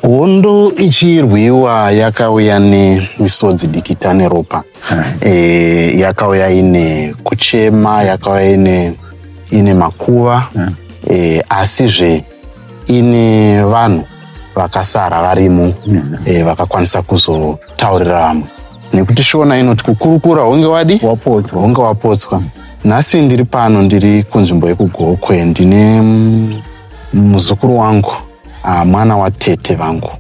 Hondo ichirwiwa yakauya nemisodzi dikita neropa. Yakauya ine kuchema, yakauya ine makuva, asizve ine vanhu vakasara varimo vakakwanisa kuzotaurira vamwe. Nekuti shona inoti kukurukura honge wadi honge wapotswa. Nhasi ndiri pano, ndiri kunzvimbo yekuGokwe, ndine muzukuru wangu, mwana watete vangu.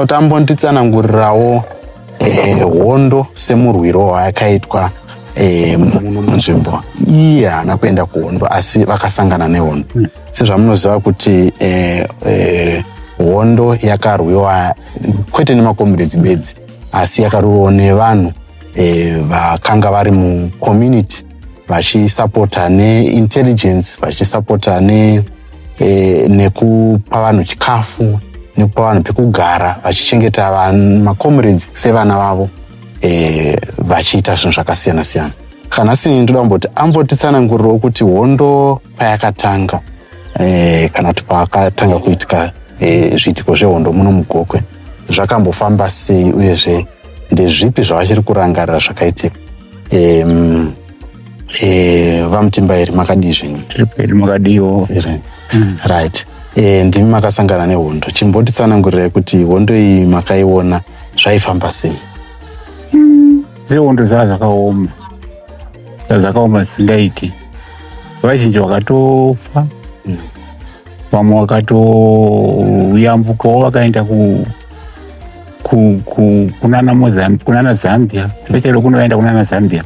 Tambonditsanangurirawo hondo semurwiro wayakaitwa munzvimbo. Iye haana kuenda kuhondo asi vakasangana nehondo. Sezvamunoziva kuti hondo yakarwiwa kwete nemakomrades bedzi asi yakarwiwa nevanhu vakanga vari mucommunity vachisapota neintelligence, vachisapota nekupa vanhu chikafu, nekupa vanhu pekugara, vachichengeta macomrades sevana vavo, vachiita zvinhu zvakasiyana siyana. Kana sini ndoda kumboti ambotitsanangurirawo kuti hondo payakatanga, kana kuti pakatanga kuitika zviitiko zvehondo muno muGokwe, zvakambofamba sei uyezve ndezvipi zvavachiri kurangarira zvakaitika? Vamutimbairi makadii zvenyu? Tiri makadiwo. Right. Ndimi makasangana nehondo. Chimbotitsanangurirai kuti hondo iyi makaiona zvaifamba sei? Hondo zvakaoma zvisingaiti. Vazhinji vakatofa, vamwe vakatoyambukawo vakaenda kunana Zambia, especially kunoenda kunana Zambia.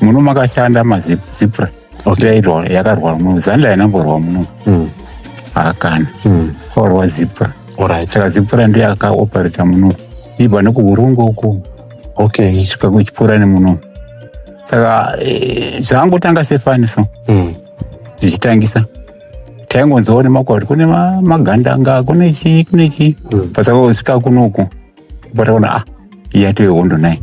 Muno makashanda mazipra. Yakarwa muno. Zambia yanamborwa muno. Akana. Korwa zipra. Saka zipra ndiyo yakaoperata muno. Ibva nekuHurungu uko. Svika kuchipura nemuno. Saka zvangotanga sefaniso. Zvichitangisa. Taingonzwa nemakore kune magandanga, kune chi. Pasaka kusvika kunoku. Pataona yatove hondo nayi.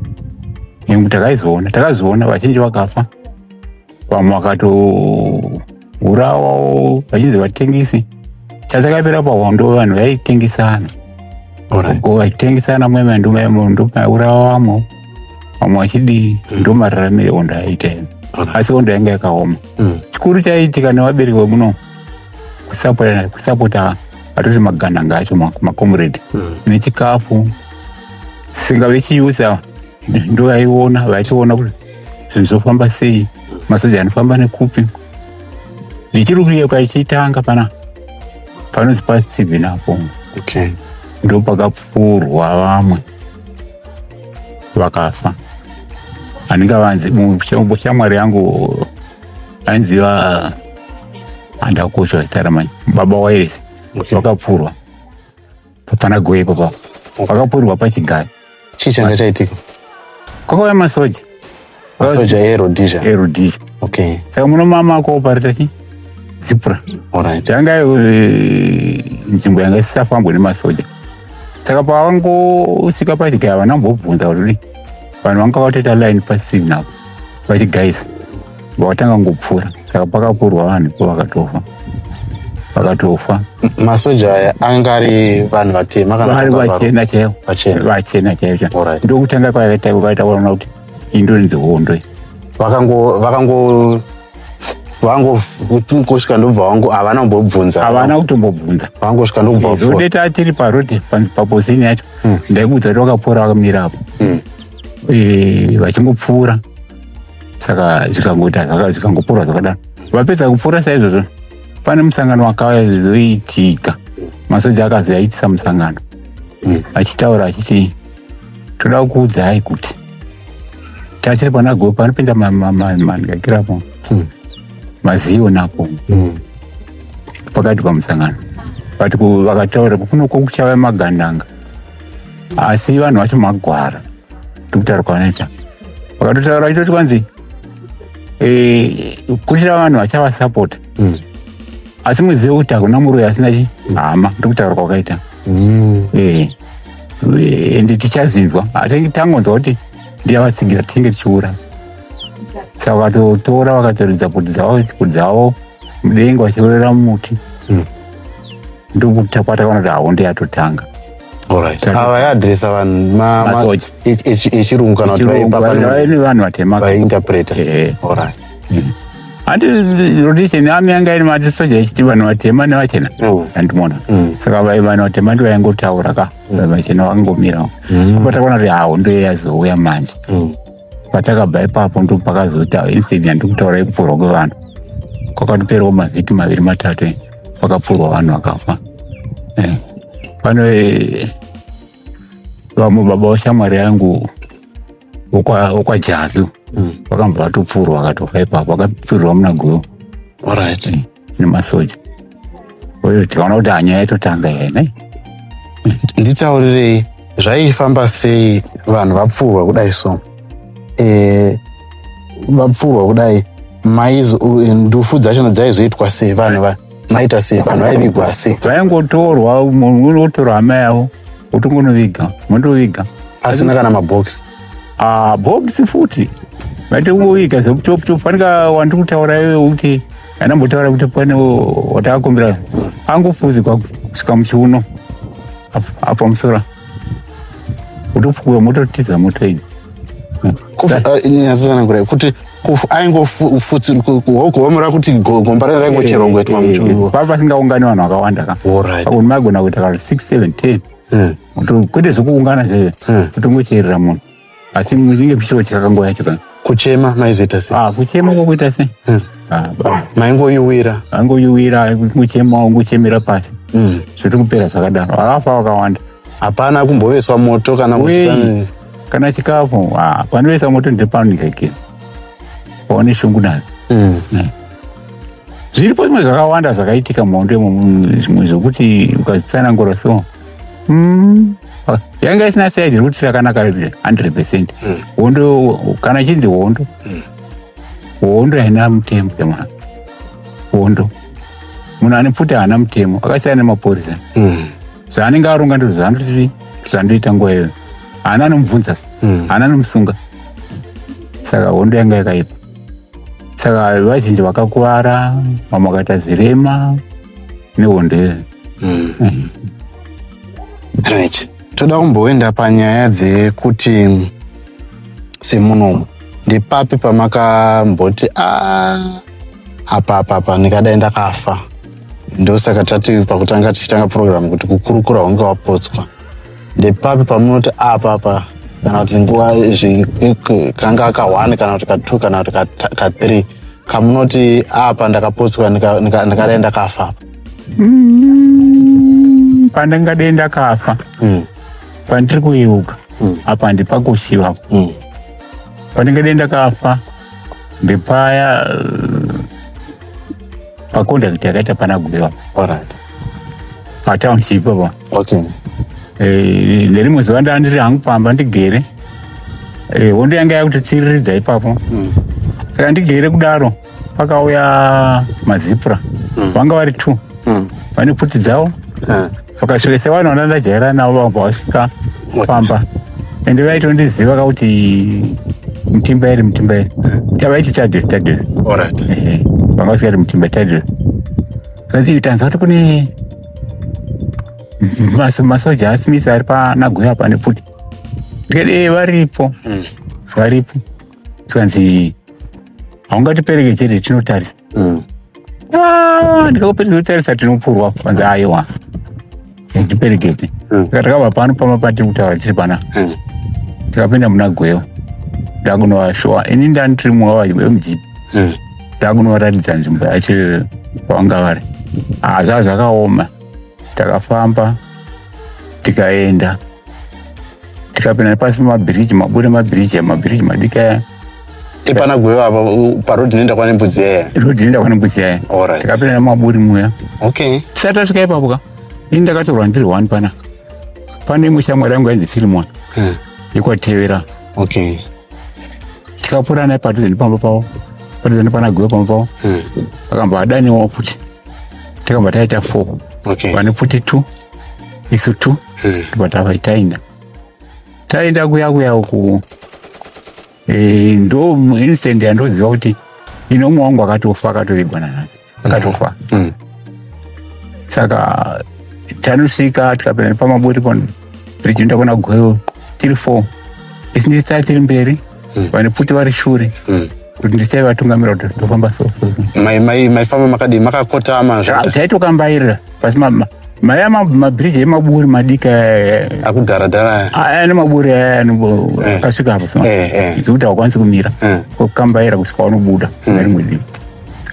Takazoona vazhinji vakafa. Vamwe vakatourawawo vachinzi vatengisi. Chasakapera pahondo vanhu vaitengesana. Vaitengesana mwema ndomaurawa vamwe. Vamwe vachidii ndomararamire hondo yaita. Asi hondo yanga yakaoma. Chikuru chaiitika nevabereki vemuno kusapota vatoti magandanga acho makomrade nechikafu. Singa vechiusa ndo aiona, vachiona kuti zvinhu zvofamba sei, masoja anofamba nekupi. Zvichirukireka ichitanga panonzi paSteven apo. Ndo pakapfurwa vamwe vakafa. Anenge vanzi shamwari yangu ainziva andakoshwa zita ramanyi baba Wairesi. Vakapfurwa pana Goe papa, vakapfurwa pachigari. Chii changa chaitika? Kwakauya masoja eRhodesia. Saka muno mama akooparata zipra. Yanga nzvimbo yanga isisafambwe nemasoja. Saka pavangosvika pachigari havana kumbobvunza kuti vanhu vanga vatoita line paSteven apo vachigaisa, vakatanga ngopfura. Saka pakapfurwa vanhu po vakatofa. Masoja aya anga ari vanhu vatema kana vari vachena chaivo? Vachena chaivo. Ndokutanga kwaitaona kuti indorinzi hondo. Vakangosvika ndobva havana kumbobvunza. Havana kutombobvunza. Vakangosvika ndobva. Zodeta tiri parodi paposini yacho. Ndaikudza kuti vakapfuura vakamira apo. Vachingopfuura. Saka zvikangopfuura zvakadaro. Vapedza kupfuura saizvozvo, pane musangano wakauya zoitika. Masoja akazi aitisa musangano. Achitaura achiti toda kuudzai kuti tachiri pana Goe panopinda manhakirapo. Maziyo napo. Pakati pamusangano. Vakataura kunoko kuchava magandanga. Asi vanhu vacho magwara. Ndokutaura kwavanoita. Vakatotaura vachitoti kwanzi kuchira vanhu vachavasapota. Asi muzive kuti hakuna muroyi asina hama. Ndokutaura kwakaita. Ende tichazvinzwa. Tangonzwa kuti ndiyavatsigira tinge tichiura. Saka vakatotora vakatoridza kuti dzavo mudenga vachiurira mumuti. ndokutakwata kana kuti haonde yatotanga. Alright. Ava yaadresa vanhu masoja echirungu kana kuti vanhu vatema vainterpreta. Alright. Handi rotation ami yanga iri matisoja echiti vanhu vatema nevachena handimona. Saka vanhu vatema ndivo vaingotaura ka vachena vakangomirawo. Patakona kuti haondo yazouya manje. Patakabva ipapo ndo pakazoti instead yandikutaura yekupfurwa kwevanhu kwakatoperawo mavhiki 2-3 pakapfurwa vanhu vakafa. Pano vamwe baba washamwari yangu wakwaJavhu vakambva vatopfurwa vakatofa ipapo vakapfirirwa muna Guyo. Alright. Nemasoja. Uye tikaona kuti hanya yaitotanga yene. Nditaurirei zvaifamba sei vanhu vapfurwa kudai so. Vapfurwa kudai ndufu dzachona dzaizoitwa sei vanhu maita sei vanhu vaivigwa sei? Vaingotorwa munhu unotorwa hama yavo utongonoviga mondoviga asina kana mabhokisi. Bhokisi futi vaitoviga zokutofanika wandikutaura iwe kuti anambotaura kuti pane watakakumbira angofuzikwa kusvika muchiuno apa musora utopfuwa mototiza moto ino. Nyasana kuti aingofutsirwa kuti gomba raingocherongoetwa muchiuno. Pasingaungani vanhu vakawanda ka. Alright. Pakuti magona kuita kana 6, 7, 10. Kwete zvokuungana zveve kutongocherera munhu asi muchinge pichiwo chakakangoya yacho kana kuchema maizoita sei? Kuchema kwakuita sei? Maingoiwira kuchema ungochemera pasi zvotokupera zvakadaro vakafa vakawanda. Hapana kumboveswa moto kana chikafu panovesa moto ndepanonikaikira paone shungu nazo. Zviripo zvimwe zvakawanda zvakaitika muhondo zvimwe zvokuti ukazitsanangura so yanga isina saizi rekuti rakanaka 100%. Hondo kana chinzi hondo haina mutemo yamwana. Hondo munhu ane pfuta haana mutemo akasiyana nemapurisa. Zvaanenge aronga ndizvo zvandoita nguva iyoyo. Haana anomubvunza, haana anomusunga. Saka hondo yanga yakaipa. Saka vazhinji vakakuvara, vamwe vakaita zvirema nehondo iyoyo. Right. Toda kumboenda panyaya dzekuti semunomu ndipapi pamakamboti apa ndikadai ndakafa. Ndosaka tati pakutanga tichitanga program kuti kukurukura hunge wapotswa. Ndipapi pamunoti apa kana kuti nguva kanga ka1 kana kuti ka2 kana kuti ka3 kamunoti apa ndakapotswa ndikadai ndakafa. Pandingadai ndakafa pandiri kuyeuka apa ndipakushiva. Pandingadai ndakafa ndipaya pacontact yakaita pana Guyo. Alright. Patownship apa. Okay. Nerimwe zuva ndandiri hangu pamba ndigere. Hondo yanga yakutotsiriridza ipapo. Saka ndigere kudaro pakauya mazipura vanga vari 2 vane pfuti dzavo vakasvika sevanhu vanandajaira navo vabva vasvika pamba ende vaitondiziva kuti mutimba iri tavaiti Tadeusz. Alright. Vanga vasikati mutimba Tadeusz. Kasi tanza kuti kune masoja asimisa ari pana Guyo apa nepfuti ndikati varipo sikanzi haungatipereke chete tinotarisa. Ndikakupedza kutarisa tinopurwa kwanza aiwa ndiperekete. Saka takabva pano pamapati kutaura tiri pana tikapinda muna Guyo ndakunovashowa ini ndandiri mumwe wemujipi ndakunovaratidza nzvimbo yacho pavanga vari. Zvava zvakaoma. Takafamba tikaenda tikapinda pasi pamabhiriji mabure mabhiriji madiki aya tipana Guyo apa parodhi inoenda kwane mbudzi yaya. Rodhi inoenda kwane mbudzi yaya. Alright. Tikapinda nemaburi muya. Okay. Tisati tasvika ipapo ka ini ndakatorwa ndiri 1 pana. Pane imwe shamwari yangu yainzi Philemon ikatevera. Okay. Tikapfuura naye padhuze nepamba pavo padhuze nepana Guyo pamba pavo vakamba vadaniwo futi takamba taita 4. Okay. Vane pfuti 2 isu 2 tibva taenda kuya uku. Ndo instant yandoziva kuti ino umwe wangu akatofa akatovigwa nanhasi akatofa. Saka tanosvika tikapinda pamaburi pano tichienda kuna Gweyo tiri 4 isi ndisai tiri mberi vane Pfuti vari shure kuti ndisai vatungamira kuti tofamba so maifamba makadini makakotama taitokambairira pasi maya mabhiriji emaburi madika akudharadhara ane maburi akasvika apo zvokuti hakwanisi kumira kokambaira kusvika wanobuda rimwe divi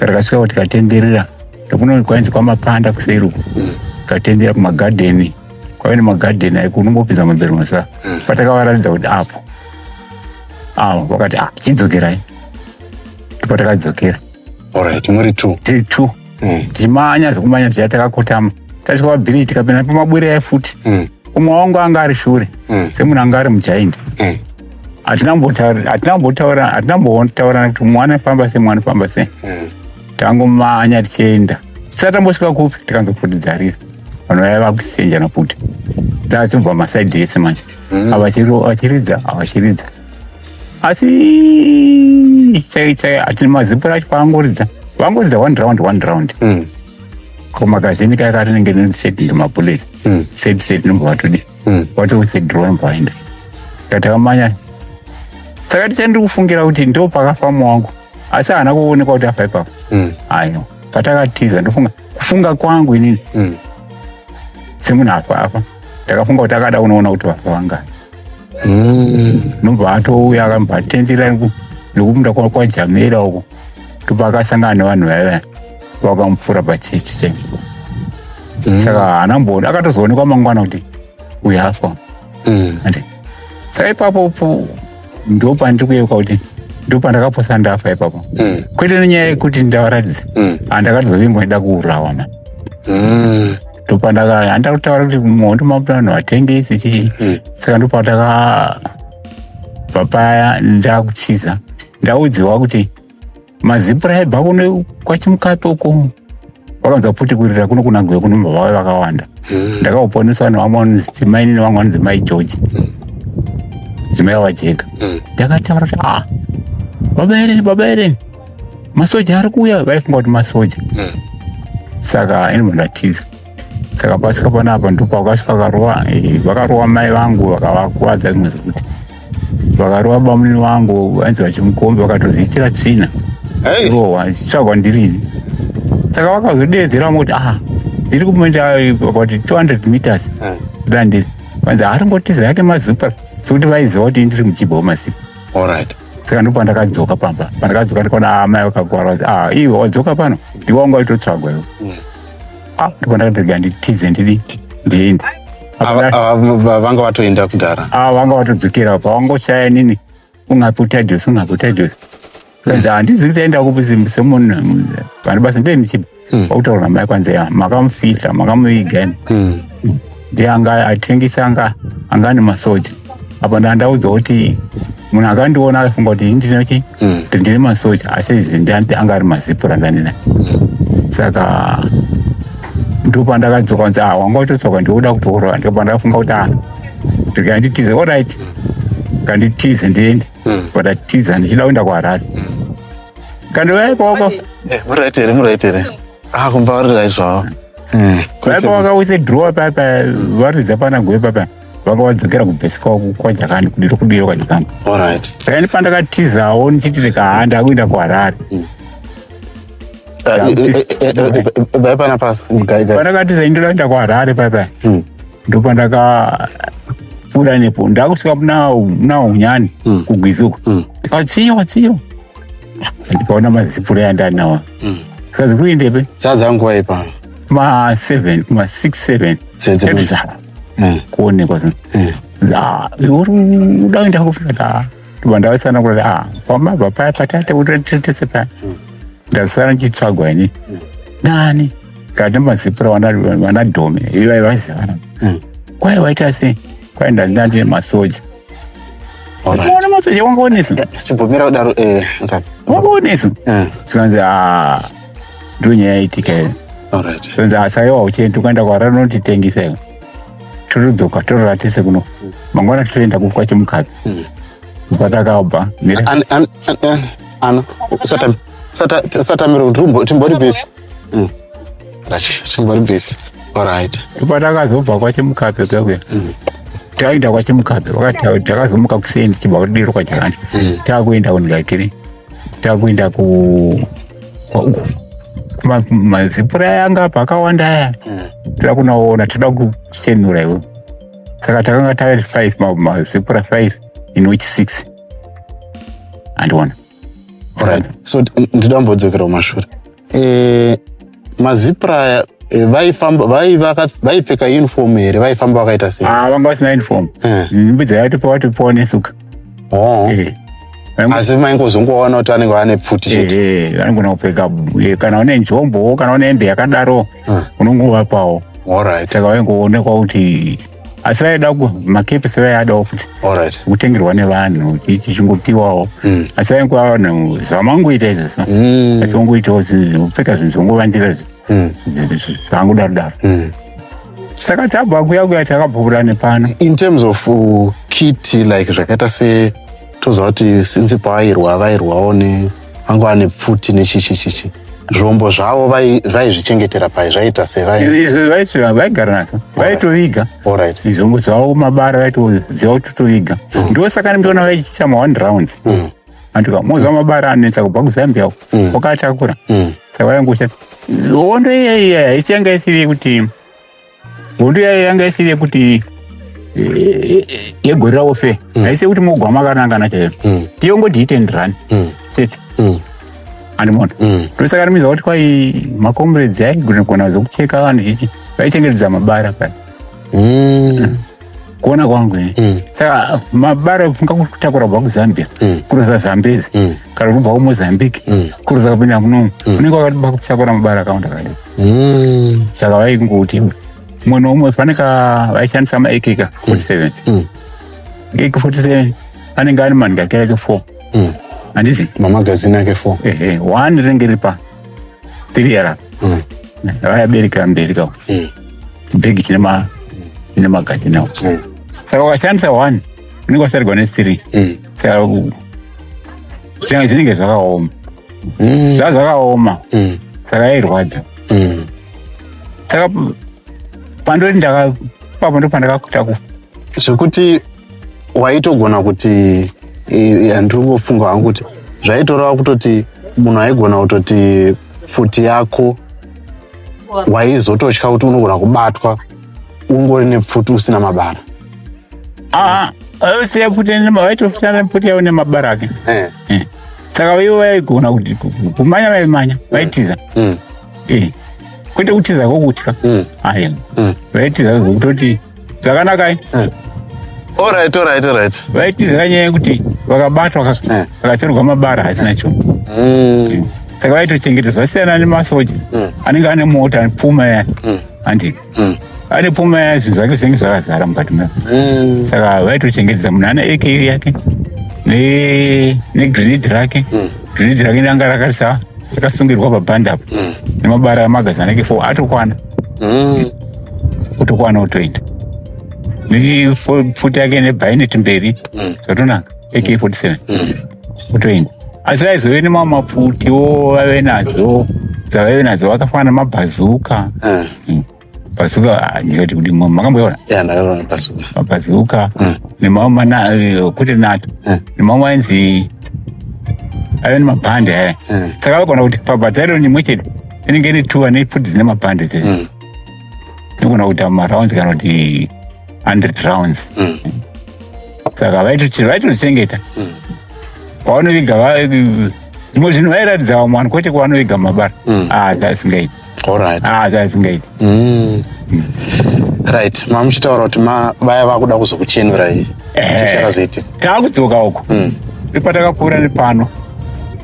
rakasvika kuti tikatenderera ndokuno kwanzi kwamapanda kuseri uko tikatenderera kumagadheni kwave nemagadheni aiko unombopinza mamberi masa patakavaratidza kuti apo vakati tichidzokerai patakadzokera muri 2 tiri 2 tichimanya zvokumanya ticha takakotama tasvika pabhiriji tikapinda pamaburi aifuti umwe wangu anga ari shure semunhu anga ari mujaindi hatinambotaurana kuti mwana anofamba sei tangomanya tichienda tisati tambosvika kupi tikanzopfutidzarira vanhu vaiva kusenjana Pfuti dzasimbwa masaidhi ese manje avachiridza asi hatini mazipura acho paangoridza 1 round komagazini karinenge neseti ndemabuleti seti nombovatodi watosedhirwa nombovaenda katakamanya saka tichaindiri kufungira kuti ndo pakafama wangu asi haana kuonekwa kuti afa ipapo aiwa patakatiza ndofunga kufunga kwangu inini semunhu afa ndakafunga kuti akada unoona kuti vafa vangani nobva atouya akambatenderera nekumunda kwajamera uko topakasangana nevanhu vaiva vakamupfuura pachechi chaiko saka haanamboni akatozoonekwa mangwana kuti uyu afa saka ipapopo ndo pandiri kuyeuka kuti ndo pandakaposa ndafa ipapo kwete nenyaya yekuti ndavaratidza handakatozovingwa ndida kuurawa ma handida kutaura kuti mwondo mavanhu vatengesi chii saka ndo papaya ndakutiza ndaudziwa kuti mazipura aibva kuno kwachimukapi uko vakanzwa Pfuti kurira kuno kuna Gweyo kunomba vave vakawanda ndakauponeswa nevamwe vanonzimai nevamwe vanonzimai George dzimai vajeka ndakataura kuti babaereni masoja ari kuuya vaifunga kuti masoja saka inobandatiza saka pasvika panapa ndopakasvika vakarowa mai vangu vakavakuvadza rimwe zekuti vakarowa bamuni vangu vanzi vachimukombe vakatozviitira tsvina rohwa chitsvagwa ndirini saka vakazodedzera kuti ndiri kumenda about 200 meters dandiri vanzi aringotiza yake mazipura sekuti vaiziva kuti ndiri muchibva wemazipura saka ndo pandakadzoka pamba pandakadzoka ndikaona amai vakagwara iwe wadzoka pano ndiwe wanga waitotsvagwa iwe ndo pandakadega nditize ndidi ndiende vanga vatoenda kudhara vanga vatodzokera pavangoshaya nini ungaputadhiosi kanzi handizi kutaenda kupi semunhu pane basa ndemichibva vakutaura namai kwanza makamufihla makamuigani ndiye anga atengesa anga nemasoja apa ndandaudza kuti munhu akandiona akafunga kuti ndinochi ndiri masoja asi izvi anga ari mazipura ndanina saka ndopandakadzoka kunzi wanga utotsoka ndioda kutorwa ndopandakafunga kuti ndikanditize oright kanditize ndiende pandatiza ndichida kuenda kuHarare kandovaipa muraitere kumbaurira izvavo vaipa vakawise dhirowa papa varidza pana Gweyo papa vanga vadzokera kubhesika kwajakani kudiro kwajakani saka ndi pandakatizawo ndichiti ndikahanda kuenda kuHarare pandakatiza indoda kuenda kuHarare papa ndo pandakapfuura nepo ndakusvika muna unyani kugwizuko ndikatsiyiwa ndikaona mazipura yandanawa saka ziri kuendepe sadza nguva ipa kuma-6 7 kuonekwa uri uda kuenda kupika ndobandavasana kuti pamabva paya patate utiretese paya ndasara ndichitsvagwa ini nani kati mazipura vanadhome ivaivazivana kwai waita sei kwai ndandine masoja ona masoja wangaonesu chimbomira kudaro wangaonesu sikanzi ndo nyaya yaitika iyo sonzi asaiwa uchienda ukaenda kuHarare unotitengesa iyo totodzoka totoratese kuno mangwana totoenda kufa chimukapi patakabva satamiro timbori bhesi Alright. Patakazobva kwaChimukadzi kwekwe. Taenda kwaChimukadzi wakati takazomuka kuseni chibva kudiro kwaJakani. Takuenda kuNgakiri. Takuenda mazipura yanga pakawanda aya. Takunaona toda kuchenura iwe. Saka takanga tari 5 mazipura 5 in which 6 and 1. Alright. So ndida mbodzokera kumashure. Mazipura vaipfeka uniform here, vaifamba vakaita sei? Vanga vasina uniform. Mbudzi yatipa nesuka. Asi maingozongoona kuti anenge ane pfuti chete. Vanogona kupfeka kana une njombo kana une hembe yakadaro unongovapawo. Alright. Saka vaingoonekwa kuti asi vaida makepisi vaidao futi. Alright. Kutengerwa nevanhu chichingopiwawo. Asi vaingoona zvamangoita izvo. Asi vangoitawo kupfeka zvinhu zvongovandira zvangodaro. Saka tabva kuya takabvura nepano. In terms of kit, like zvakaita se toza kuti since vairwawo vanga ane pfuti nechichichichi. Zvombo zvavo vaizvichengetera pai zvaita sei? Vaigara nazvo. Vaitoviga. Alright. Zvombo zvavo mabara vaitoziva kuti toviga. Ndosaka ndinoona vachiita 1 round. Andika moza mabara anetsa kubva kuZambia wakatakura. Saka vaingosha hondo iya isiyanga isiri kuti hondo yanga isiri kuti yegore rawo fe. Haisi kuti mugwama kanangana chaiyo. Tiyongoti hit and run. Set. Andimona. Ndosaka ndimiza kuti kwai makomrades aigona zokucheka vanhu chichi vaichengetedza mabara paya. Kuona kwangu. Saka mabara funga kutakura kubva kuZambia kurosa Zambezi kana kubva kuMozambique kurosa kupinda muno unenge wakatiba kutakura mabara akawanda kale. Saka vaingoti umwe noumwe faneka vaishandisa maAK 47. AK 47 anenge ane manhingakira ake 4. Handizvi? Mamagazini ake 4. 1 rinenge riri pa 3 yara. Vayabereka mberi kawo. Chibhegi chine magazini awo. Saka wakashandisa 1 unenge wasarigwa ne3. Saka zvinenge zvakaoma. Zvakaoma. Saka yairwadza. Saka pandori papo ndo pandakakuta kufa. Zvekuti waitogona kuti ndiri kufunga hangu kuti zvaitoreva kutoti munhu aigona kutoti pfuti yako waizototya kuti unogona kubatwa ungori nepfuti usina mabara. Vaisiya pfuti vaitofutana pfuti yavo nemabara ake. Saka vaivo vaigona kuti kumanya vaimanya vaitiza. Kwete kutiza kwokutya. Vaitiza zvokutoti zvakanakai. Alright. Vaitiza kanyaya yekuti vakabatwa vakatserwa mabara hasina chinhu. Saka vaitochengetedzwa vasiyana nemasoja anenge ane mota pfuma yaya. Handiki. Ane pfuma yaya zvinhu zvake zvinenge zvakazara mukati mavo. Saka vaitochengetedza munhu ane AK yake negrenade rake. Grenade rake ranga rakasungirwa pabhandi apo. Nemabara amagazini ake 4 atokwana. Kutokwana utoenda. Nepfuti yake nebhaineti mberi zvatonaka AK 47 utoenda. Asi vaizove nemamwe mapfutiwo vave nadzo dzavaive nadzo vakafanana mabhazuka. Bhazuka ndikati kuti makamboiona? Ndakaona bhazuka. Mabhazuka nemamwe kuti nato nemamwe ainzi ave nemabhandi aya. Saka vagona kuti pabhataliyoni imwe chete inenge ine 2 nepfuti dzine mabhandi dzese. Nogona kuita marounds kana kuti 100 rounds. Saka vaitochengeta. Pavanoviga zvimwe zvinhu vairatidza vamwe vanhu kwete kwavanoviga mabara. Zvasingaiti. Zvasingaiti. Right. Mamuchitaura kuti vaya vakuda kuzokuchenurai. Chakazoitika. Taakudzoka uko. Patakapfuura nepano.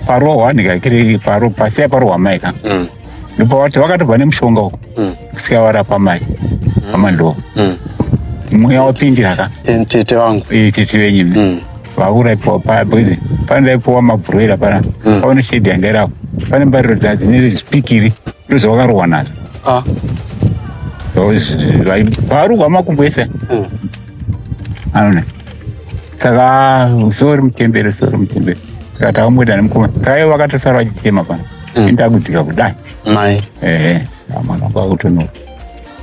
Parohwa ndikakiri pasiya parohwa maika. Ndipo vakatobva nemushonga uko. Kusvika varapa mai. Pamandoo. Mweya wapindira ka. Tete wangu. Tete wenyu. Vauraipo pabwezi. Panaipo mabhuroira pana. Paone shedi yangairapo. Pane mbariro dzine zvipikiri. Ndozvavakarohwa nazo. Varuhwa makumbo ese. Anona. Saka sori mutembere. Saka takamboenda nemukoma. Saka vakatosara vachichema pana. Ndakudzika kudai. Mai. Mwana wangu akutonoka.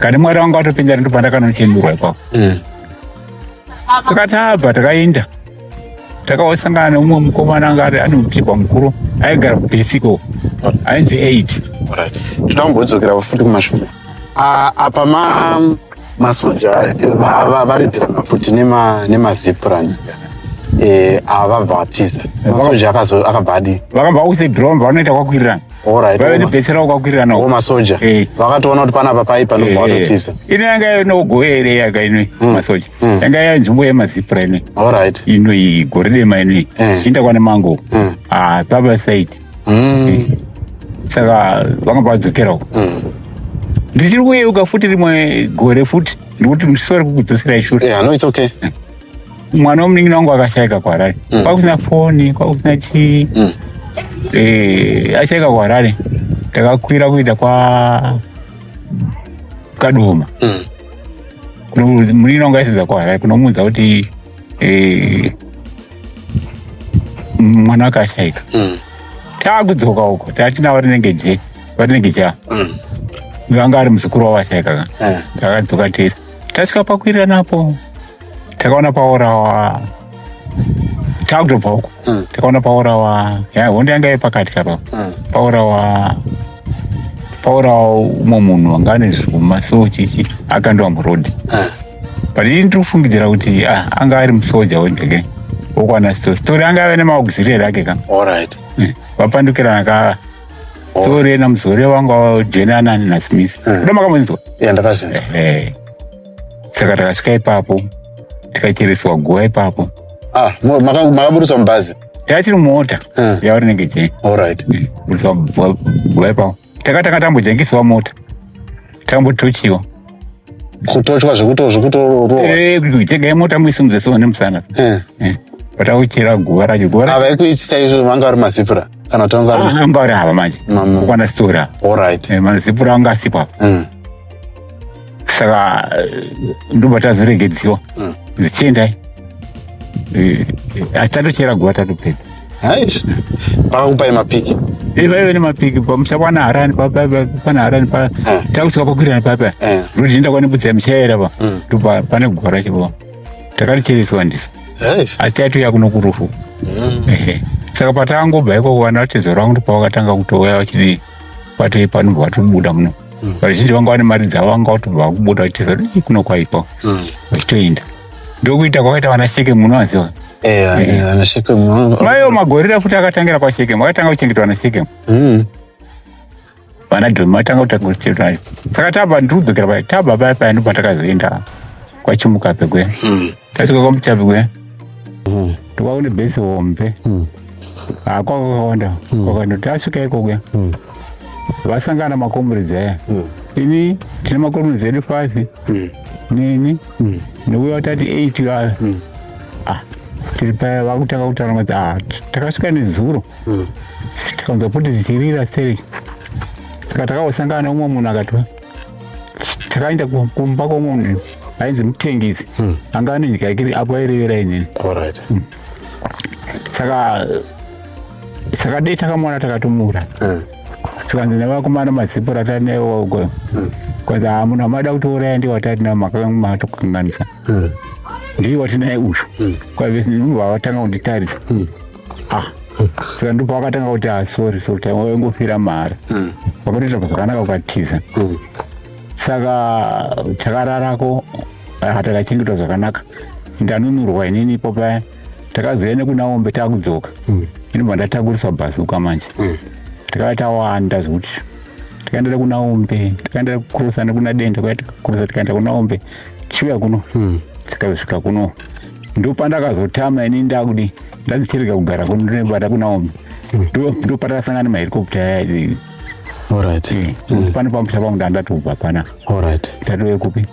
Kana mwari wangu atopinda ndopanda kanochendurwa ipapo. Saka tabva takaenda. Takawasangana neumwe mukomana anga ane muchibva mukuru aigara kubhesiko ainzi 8. Titambodzokera futi kumashure. Apa masoja varidzirana futi nemazipura vabva vatiza. Masoja akabva adi vakabva kuwithdraw vanoita kwakwirirana. Vave nebhesera kwakwirirana. Masoja vakatoona kuti panapa panobva vatotiza. Ino yanga yanogoere yaka ino masoja yanga yanzvimbo yemazipura ino ino igore dema ino chiinda kwane mango papa side. Saka vakabva vadzokerawo. Ndichiri kuyeuka futi rimwe gore futi ndikuti ndisori kukudzosera shure. No, it's okay. Mwana womunin'ina wangu akashayika kuHarare. Kwakusina foni, kwakusina chii. Ashayika kuHarare. Takakwira kuita kwa Kadoma. Kuno munin'ina wangu aisiza kuHarare kunomuudza kuti mwana akashayika. Takudzoka uko tatina varinenge cha. Vanga ari muzukuru wavashayika. Takadzoka tese. Tasvika pakwirira napo. Takaona paora takutobva uko. Takaona paora hondo yanga yepakati kapa. Paora umwe munhu wanga ane zvuma so chichi akandwa murodhi. But ini ndikufungidzira kuti anga ari musoja wendege wokwana story anga ave nemaauxiliary ake ka. Vapandukirana ka story ena muzore wangu Jenana naSmith. Kuda makamunzwa? Ndakazvinzwa. Saka takasvika ipapo tikachereswa guwa ipapo. Makaburiswa mubhazi? Tachiri mumota yavarinenge je. Buriswa guwa ipapo. Takatanga tambojengeswa mota. Tambotochiwa. Kutochwa zvekutorova? Jegai mota muisimudze so nemusana. Patauchera guwa racho. Avaikuitisa izvo vanga vari mazipura? Kana kuti vanga vari hava manje. Kukwana stora. Mazipura anga asipo apa. Saka ndobatazoregedziwa zichiendai asi tatochera guwa tatopedza. Vakakupai mapiki? Vaive nemapiki pamusha pana Harani takusvika pakwirana papa rudi enda kwanebudza muchaera pa ndopa pane guwa racho pa takatichereswa ndiso asi tatoya kuno kurufu. Saka patangobva iko kuwana vatezo rangu ndopavakatanga kutouya vachidi patoi panobva vatobuda muno. Vazhinji vanga vane mari dzavo vanga kutobva kubuda vachitiza kuti kuno kwaikwa vachitoenda ndokuita kwakaita vana Sheke muno vanziva. Vana Sheke maiwo magorira futi akatangira kwaSheke vakatanga kuchengetwa na Sheke vana Dhomi vatanga kutanga kuchengetwa. Saka tabva ndikudzokera pai tabva paya paya ndobva takazoenda kwaChimukape kuya. Tasvika kwaMutape kuya tokwaune bhesi hombe kwakawanda kwakandoti tasvika iko kuya vasangana makomurudzi aya. Ini tine makomurudzi edu 5 nini neuya utati 8 vava tiri paya vakutanga kutaura kuti takasvika nezuro takanzwa futi zichirira seri. Saka takawasangana neumwe munhu akati takaenda kumba kwomwe munhu ainzi mutengesi anga ane nyika yakiri apo airevera inini. Saka dei takamuona takatomura. Sikanzi nevakomana mazipura tanewo uko kwanzi munhu amada kutouraya ndiwo watatinawo makatokanganisa ndiwo watinaye uyu kwavatanga kunditarisa. Saka ndipo vakatanga kuti sorry wangofira mahara wakatoita zvakanaka ukatiza. Saka takararako takachengetwa zvakanaka ndanunurwa inini ipo paya takazoya nekunaombe takudzoka inobva ndatakuriswa bhazuka manje. Takava tawanda zvokuti tikaenda kunaombe tikaenda kukurosa nekuna denda kwaya tikakurosa tikaenda kunaombe tichiuya kuno tikazosvika kuno ndopandakazotama ini ndakudi ndadzichereka kugara kuno ndinobata kunaombe ndopatakasangana mahelikopta aya. Pane pamusha pangu ndatobva pana tatove kupi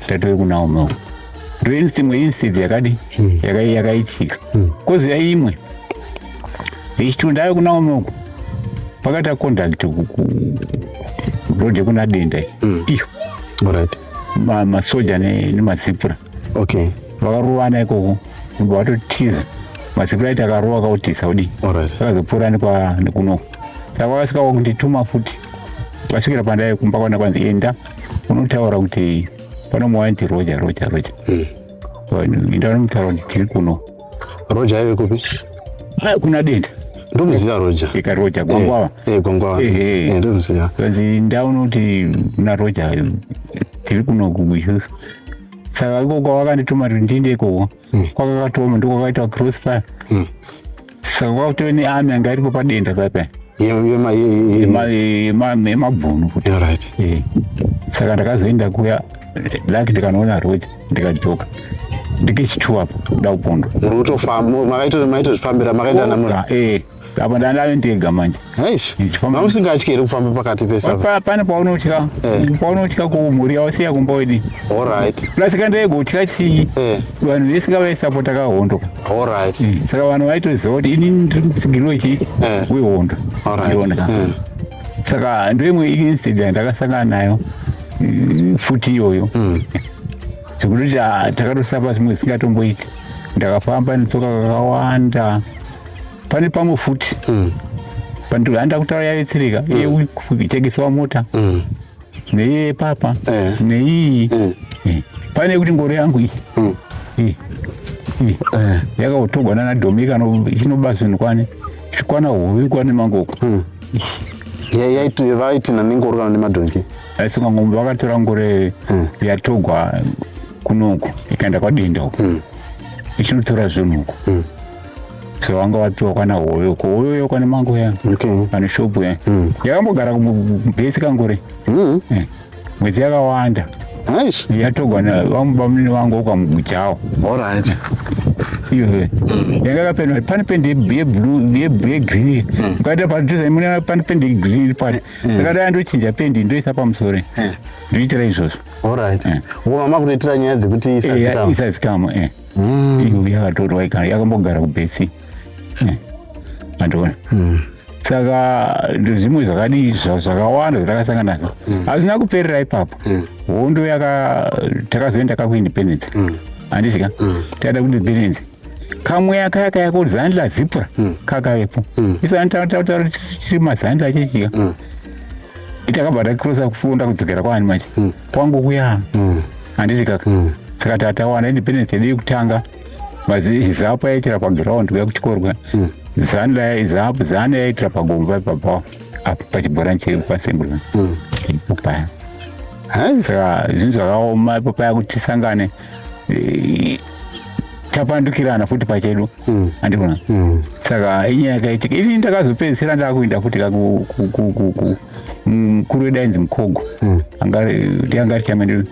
tatove kunaombe ndoimwe insidi yakadi yakaitika koziya imwe ichitunda ayo kunaombe uko pakata contact rodhi kuna denda iyo masoja nemazipura vakarovana ikoko ndobva vatotiza mazipura aiti akarova akautisa kudi akazopfuura nekuno. Saka vakasvika kundituma futi vasvikira pandai kumba kwana kwanzi enda unotaura kuti panomwanti Roger ndanomutaura kuti tiri kuno. Roger aive kupi? Kuna Denda. Ndomuziva Roger. Eka Roger Gwangwava. Gwangwava. Ndomuziva. Kanzi ndaona kuti kuna Roger tiri kuno kuguchusa. Saka iko kwavakandituma kuti ndiende ikoko. Kwakakatoma ndiko kwakaitwa crossfire. Saka kwakutove nearmy anga iripo paDenda papa. Yemabhunu kuti. Right. Saka ndakazoenda kuya laki ndikanoona Roger ndikadzoka. Ndikichitua apo kuda kupondo. Maitozvifambira makaenda namuna. Apa ndandave ndega manje. Aish. Mamusingatyiri kufamba pakati pesava. Pane paunotya. Paunotya kumhuri yawasiya kumba wedi. Alright. Plus kandegotya chii. Vanhu vese ngavaisapota kahondo. Alright. Saka vanhu vaitoziva kuti ini ndiri mutsigiri chii wehondo. Alright. Saka ndoimwe incident ndakasangana nayo futi iyoyo. Zvekuti takatosapa zvimwe zvisingatomboiti. Ndakafamba netsoka kakawanda. Pane pamwe futi. Pandihanda kutaura yaitsirika. Iye kutengesewa mota. Neiye papa. Neiyi. Pane kuti ngoro yangu iyi. Yakatogwa nana Domika inobazinikwane. Chikwana huvi kwane mangoko. Vaitina nengoro kana nemadhongi. Aisunga ngombe vakatora ngoro yatogwa kunoko ikaenda kwaDenda uko. Ichinotora zvinhu uko. So vanga vapiwa kwana hoyo uko. Hoyo kwane mango ya. Pane shopu ya. Yakambogara kubhesi kangore. Mwezi yakawanda. Nice. Yatogwa na vamubamuni vangu uko muguchawo. Alright. Iyo. Yakakapendwa pane pendi yeblue yegreen. Ukaita padhuze muna pane pendi green pati. Saka ndandochinja pendi ndoisa pamusoro. Ndoitira izvozvo. Alright. Mama kunoitira nyaya dzekuti isazikama. Isazikama. Iyo yakatorwa yakambogara kubhesi. Andona. Saka zvimwe zvakadii zvakawanda zvatakasangana nazvo. Hazvina kuperera ipapo. Hondo takazoenda kakuindependence. Handizvika. Tada kuindependence. Kamwe yakaya kuZandla Zipra kakavepo. Isa tautaura tiri maZandla chechika. Itakabva takrosa kufunda kudzokera kwaani manje. Kwangu kuya. Handizvika. Saka tatawana independence yedu yekutanga. Zapo yaitira paground kuya kuchikoro. Zandla izapo Zana yaitira pagomba ipapo. Apa pachibhora chepassembly. Paya. Saka zvinhu zvakaoma ipo paya kuti tisangane. Tapandukirana futi pachedu. Andikuna. Saka inyaya yakaitika. Ini ndakazopedzisira ndakuinda futi mukuru wedainzi Mukogo. Angari chamene.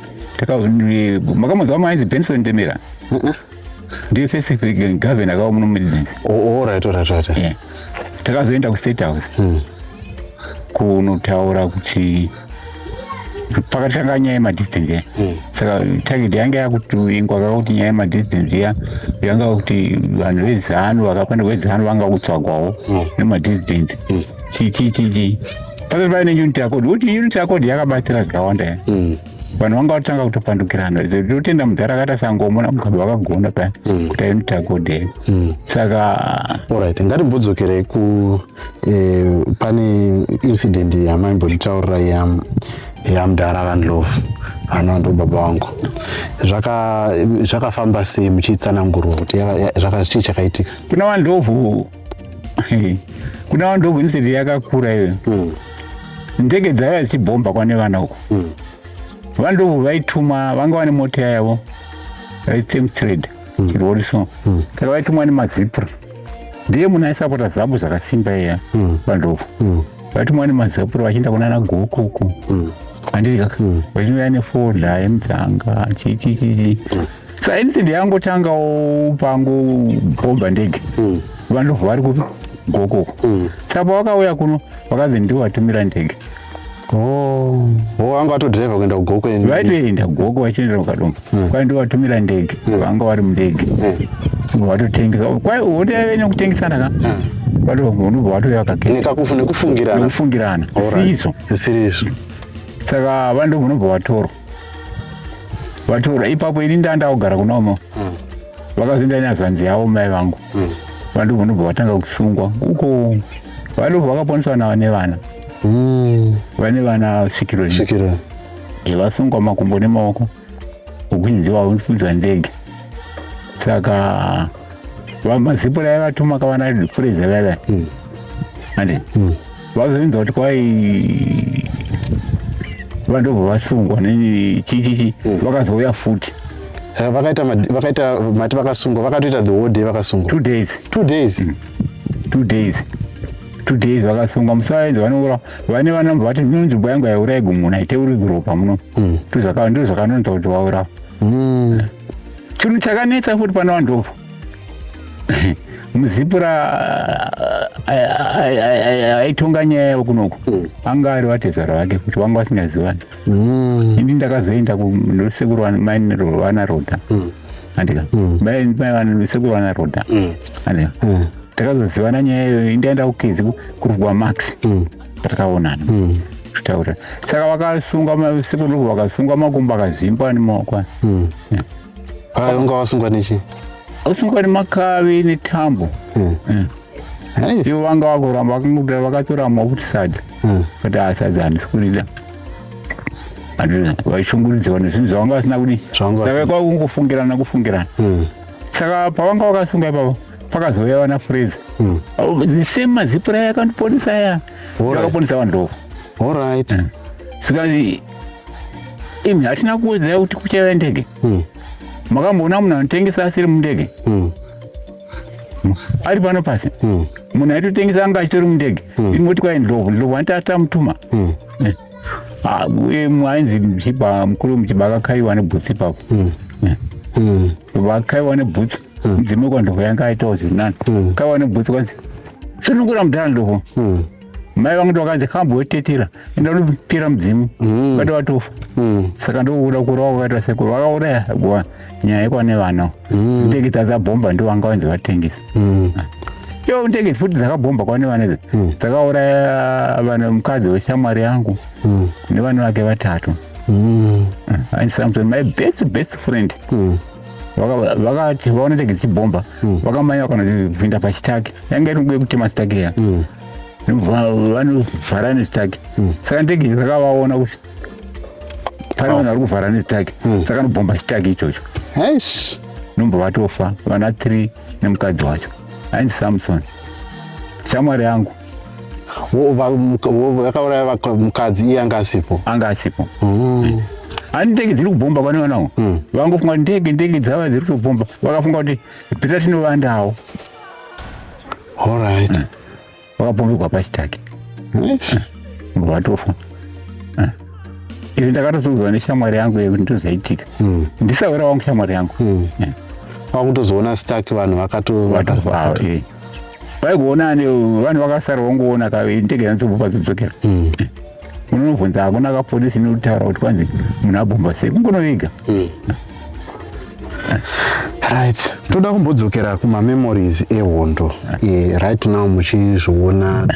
Makamuzwa mainzi Benson Ndemera. Ndiye first governor akawa muno Midlands. Alright. Takazoenda kuState House. Kunotaura kuti pakatanga nyaya yemadistance. Saka target yanga yakuti ingwa kuti nyaya yemadistance yanga kuti vanhu vezano vakapanda kwezano vanga kutsvagwawo nemadistance. Chi. Pasati paine unit accord. Kuti unit accord yakabatsira zvakawanda. Vanhu vanga vatanga kutopandukirana. Totenda mudzara akata sangomona mugabo wakagona paya kuti unit accord. Saka alright, ngatimbodzokere pane incident yamaimbonditaurira yaMudhara Vandlovu ndo baba wangu. Zvakafamba sei muchitsanangurwa kuti chii chakaitika? Kuna Vandlovu incident yakakura iyo. Ndege dzaiva dzichibhomba kwane vana uko. Vandlovu vaituma vanga vane mota yavo Thamestrade chirori so. Saka vaitumwa nemazipra. Ndiye munhu aisapota zabo zvakasimba iya Vandlovu. Vaitumwa nemazipra vachienda kunana Goko uko. Handizika. Vachiuya nefodha yemudzanga chi. Saka incident yangotangawo pangobhomba ndege. Vandlovu vari kupi Goko uko. Saka pavakauya kuno vakazi ndivo vatumira ndege. Vanga vatodhiraivha kuenda kuGoko. Vaitoenda kuGoko vachiendera kuKadombo. Kwai ndivo vatumira ndege. Vanga vari mundege. Vatotengesa. Kwai hondo yaive nekutengesana ka. Vanobva vatoya nekufungirana. Sirizo. Saka vanhu vanobva vatorwa. Ipapo ini ndandakugara kunomo. Vakazoenda nazvanzi yavo mai vangu. Vanhu vanobva vatanga kusungwa. Uko vanhu vakaponeswa nevana. Vane vana sikiro. vasungwa makumbo nemaoko kukwinziwa kufudzwa ndege. Saka mazipura aivatuma kavana fureza vaya ande vazovinza kuti kwai vandobva vasungwa chichichi vakazouya futi vakaita mati vakasungwa vakatoita the whole day vakasungwa 2 days 2 days 2 days 2 days vakasungwa musaenzi vanoura vane vanamba vati nzvimbo yangu yaura igumuna iteuri guropa muno ndo zvakanonza kuti vaura chinhu chakanetsa futi pana vandopo muzipura aitonga nyaya yavo kunoko anga ari vatezvara vake kuti vanga vasingazivani. Ini ndakazoenda kusekuru vana Rodha andika mai sekuru vana Rodha andika takazozivana nyaya iyoyo. Indaenda kukezi kurugwa Max patakaonana tutaura. Saka vakasunga sekuru vakasunga makumbo akazvimba nemaoko vanga vasungwa nechi usungwa nemakavi netambo ivo vanga vakuramba vakangoda vakatora mafuti sadza kuti asadza handisi kurida vaishungurudziwa nezvinhu zvavanga vasina kudi saka kwakungofungirana kufungirana. Saka pavanga vakasunga ipavo pakazouya vana Fureza same mazipura yakandiponesa aya yakaponesa vanhu alright. Sikazi imi hatina kuudzai kuti kuchaiva ndege. Makamboona munhu anotengesa asiri mundege ari pano pasi munhu aitotengesa anga achitori mundege imoti kwai ndlovu anitatamutuma uye ainzi mukuru muchibva akakaiwa nebhutsi ipapo vakaiwa nebhutsi mudzime kwa ndlovu yanga aitawo zviri nani kaiwa nebhutsi kwanzi sunungura mudhara ndlovu mai vangu vakanzi kambotetera enda unopira mudzimu kati watofa. Saka ndokuda kurwa kwakaita sekuru vakauraya nyaya yekwane vana ndege dzadzabhomba ndo vanga vanzi vatengesa ivo ndege futi dzakabhomba kwane vana idzi dzakauraya vana mukadzi weshamwari yangu nevana vake 3 ainzi Samson my best friend. Vakati vaona ndege dzichibhomba vakamanya kana kupinda pachitaki yanga iri kude kutema chitaki ya vanovhara nechitaki. Saka ndege dzakavaona kuti pane vanhu vari kuvhara nechitaki saka nobhomba chitaki ichocho nombo vatofa vana 3 nemukadzi wacho ainzi Samson shamwari yangu. Vakauraya mukadzi iye anga asipo ani ndege dziri kubhomba kwane vanawo vangofunga ndege dzava dziri kutobhomba vakafunga kuti pita tinovandawo alright vakabhombekwa pachitaki vatofa. Izvi ndakatozodzwa neshamwari yangu yekuti ndozaitika ndisaura wangu shamwari yangu vakutozoona staki vanhu vakatovatova vaikuona vanhu vakasara vangoona ndege yanzobhomba dzodzokera unonobvunza hakuna kapolisi inokutaura kuti kwanzi munhu abhomba sei kungonoviga. Right, toda kumbodzokera kumamemories ehondo right now muchizviona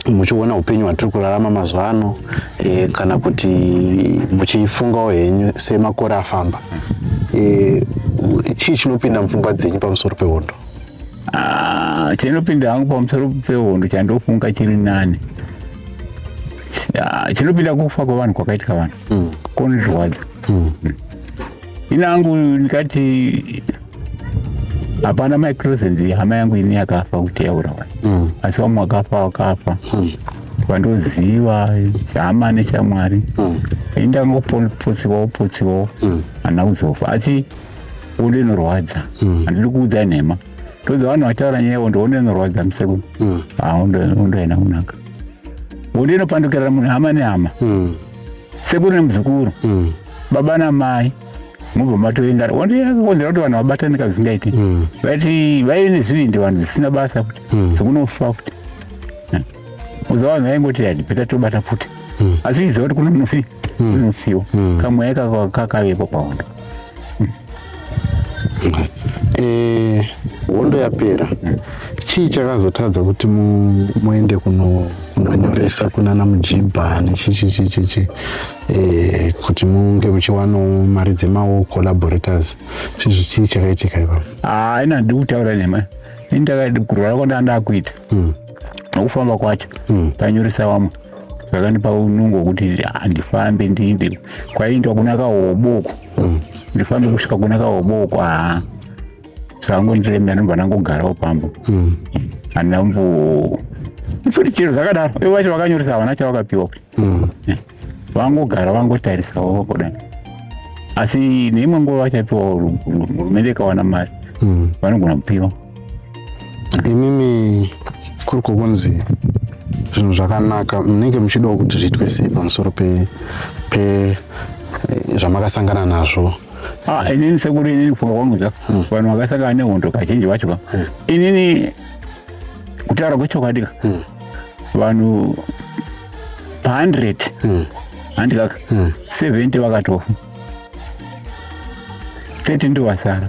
muchiona upenyu hwatiri kurarama mazuva ano kana kuti muchifungawo henyu semakore afamba chii chinopinda mupfungwa dzenyu pamusoro pehondo? Chinopinda hangu pamusoro pehondo chandofunga chiri nani chinopinda kufa kwevanhu kwakaitika vanhu kunozvirwadza. Inangu ndikati hapana microsense hama yangu ini yakafa kuti yaurawa asi vamwe vakafa vandoziva hama neshamwari indangopotsiwawo hana kuzofa asi hondo inorwadza handidi kuudza nhema todza vanhu vataura nyaya yehondo hondo inorwadza musekuru hondo haina kunaka hondo inopandukirana munhu hama nehama sekuru nemuzukuru baba namai mubva matoenda hondo yakakonzera kuti vanhu vabatane kazvingaiti vati vaine zvivindi vanhu zvisina basa futi zvokunofa futi uza vanhu vaingoti hadipeta tobata futi asi iziva kuti kunofiwa kamweya kakavepo pahondo. Hondo yapera chii chakazotadza kuti muende kunonyoresa kunana Mujibha nechichichichichi kuti munge muchiwanawo mari dzemawo collaborators zvezvo chii chakaitika ipapo? Ina handidi kutaura nhema kurwara kwandanga ndakuita nokufamba kwacho painyoresa vamwe Zvakanipa unongo kuti ndifambe ndinde kwaindwa kuna kahoboko. Ndifambe kusvika kuna kahoboko zvangondiremera ndobva ndangogarawo pambo. Handambo futi chiro zvakadaro ivo vacho vakanyoresa havana chavakapiwa vangogara vangotarisawo kudai asi neimwe nguva vachapiwa hurumende ikawana mari vanogona kupiwa. Imimi kuri kunzi zvinhu zvakanaka munenge muchidawo kuti zviitwe sei pamusoro zvamakasangana nazvo? Inini sekuru inini kufunga kwangu vanhu vakasangana nehondo kazhinji vacho inini kutaura kwechokwadi vanhu pa100 handikaka 70 vakatofa 30 ndo vasara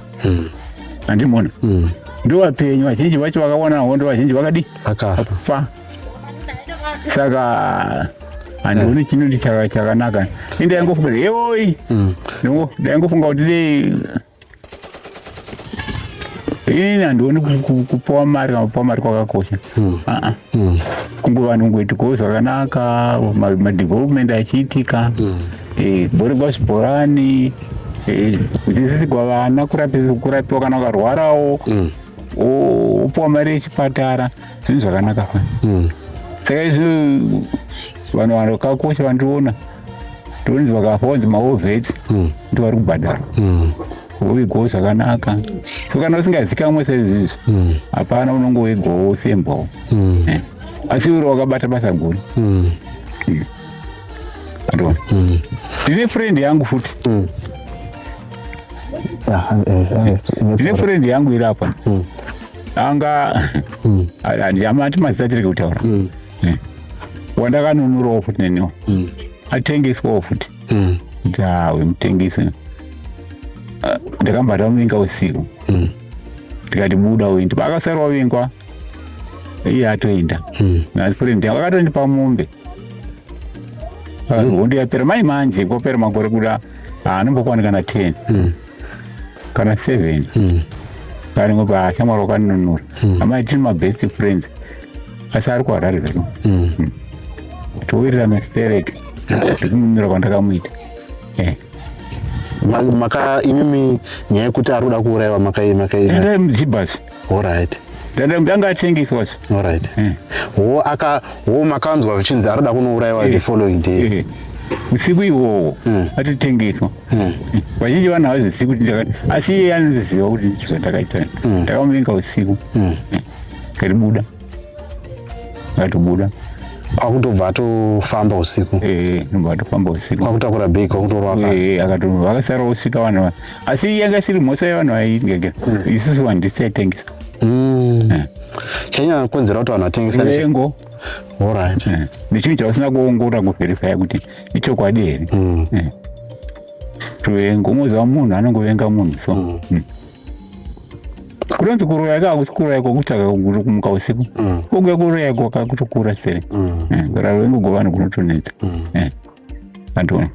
handimona ndo vapenyu vazhinji vacho vakaona hondo vazhinji vakadi vakafa. Saka handioni chinhu chakanaka inde yangofunga yewoi ndaingofunga kuti dei inini handioni kupiwa mari kwakakosha kunge vanhu ngoitikwo zvakanaka madevelopment achiitika bhorigwa zvibhorani kudzidzisirwa vana kurapiwa kana ukarwarawo wopiwa mari yechipatara zvinhu zvakanaka fani. Saka izvi vanhu vakakosha vandiona ndonzi vakafa kunzi maovhets ndo vari kubhadhara woigwawo zvakanaka. So kana usingazikamwe saizvizvi hapana unonge weigwawo ufembwawo asi uri wakabata basa guru. Andona ndine friend yangu futi ndine friend yangu iri apa anga handiyamati mazita tireke kutaura wandakanunurawo futi neniwo atengeswawo futi dzawe mutengesi ndakambata muvinga usiku ndikati buda uende pakasarawo vingwa iye atoenda nasi friend yangu akatondipa mombe hondo yapera mai manje kwapera makore kuda anombokwana kana 10 kana 7 karimwe paachamwari wakanunura amai tiri mabest friends asi ari kuharare zvako towirirana stereke ndikununura kwandakamuita. Imimi nyaya yekuti ari kuda kuurayiwa makaenda mujibhasi. Alright. Ndanga atengeswa zvo. Alright. Makanzwa vichinzi ari kuda kunourayiwa the following day. Usiku ihwohwo atotengeswa. Vazhinji vanhu havazvizivi kuti ndakati asi iye anozviziva kuti zvandakaita ndakamuvinga usiku ngatibuda akatobuda kwakutobva atofamba usiku. Ndobva atofamba usiku kwakutakura bhegi kwakutorwa vakasara usvika vanhu asi yanga isiri mhosva yevanhu vaingegera isusu vanhu ndisititengesa chanyanya kukonzera kuti vanhu vatengesa rengo. Alright. Ndichinhu chausina kuongorora kuvherifaya kuti ichokwadi here. Ruvengo muziva munhu anongovenga munhu so kunonzi kuroya kakusi kuroya kwokutaka kumuka usiku kokuya kuroya kwakutokura sere ruvengo govanhu kunotonetsa andona.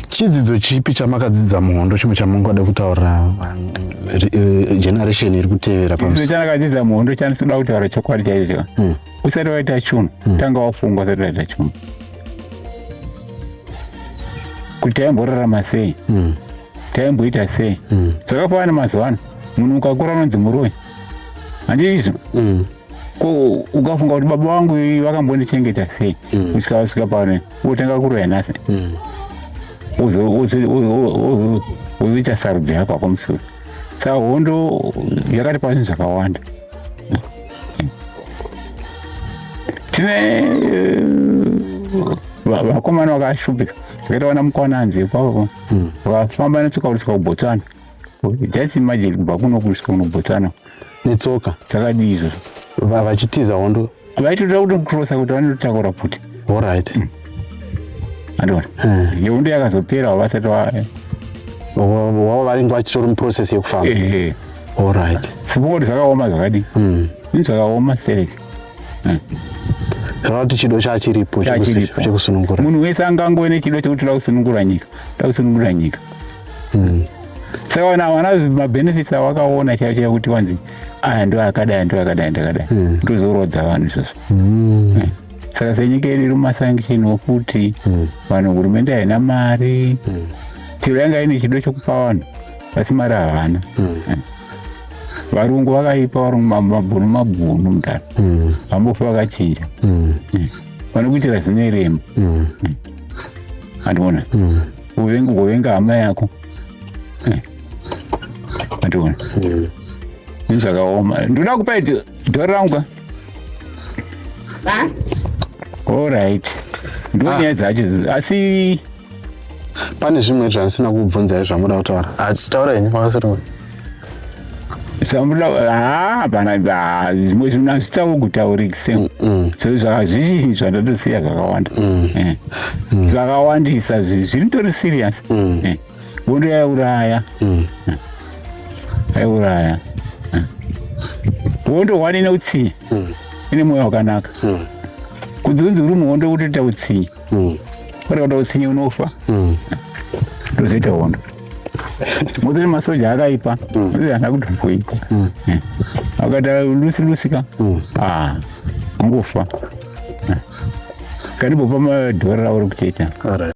Chidzidzo chipi chamakadzidza muhondo chimwe chamungada kutaura generation iri kutevera? Chidzidzo chandakadzidza muhondo chandinoda kutaura chokwadi chaicho usati waita chunhu tanga wafungwa usati waita chunhu kuti taimborarama sei taimboita sei zvakafanana mazuva ano munhu ukakura unonzi muroyi handizvo ko ukafunga kuti baba vangu vakambondichengeta sei kusvika vasvika pano wotanga kuroya nhasi uzoita sarudzi yako pamusoro. Saka hondo yakatipa zvinhu zvakawanda. Tine vakomana vakashupika zvakaita vana Mukwananzi ipapo vakafamba netsoka kusvika kuBotswana. Just imagine kubva kuno kusvika kuBotswana netsoka dzakadii izvozvo vachitiza hondo vaitoda kutokrosa kuti vanotakura futi. Alright. Andona hondo yakazopera vasati wavo varingo vachitori muprocess yekufamba. Alright. Sipoti zvakaoma zvakadii zvakaoma sereke kuti chido chachiripo chekusunungura munhu wese angangove nechido chekuti toda kusunungura nyika. Saka vanhu havana mabhenefits avakaona chaicho kuti wanzi aya ndo akadai ndo akadai ndakadai ndozorodza vanhu izvozvo. saka senyika yedu iri mumasanction wekuti vanhu hurumende haina mari chero yanga ine chido chokupa vanhu asi mari havana varungu vakaipa varungu mabhunu mudhara vambofa vakachinja vanokuitira zine rembo andiona kuvenga hama yako andiona zvakaoma ndoda kupa dhori rangu allright ndonyaya dzacho asi pane zvimwe zvandisina kubvunzai zvamuda kutaura taurai wakasoti hapana zvimwe zvinhu hazvitsawo kutauriki semu so zvakazvizhinji zvandatosiya zvakawanda zvakawandisa zviri tori serious vondo yauraya vondo wani neutsinye ine mwoyo wakanaka kunzi uri muhondo kutoita utsinye urikuda utsinye unofa ndozoita hondo mozoti masoja akaipa mozoti hana kutomboita akata lusi angofa karibopa madhora rauri kuchecha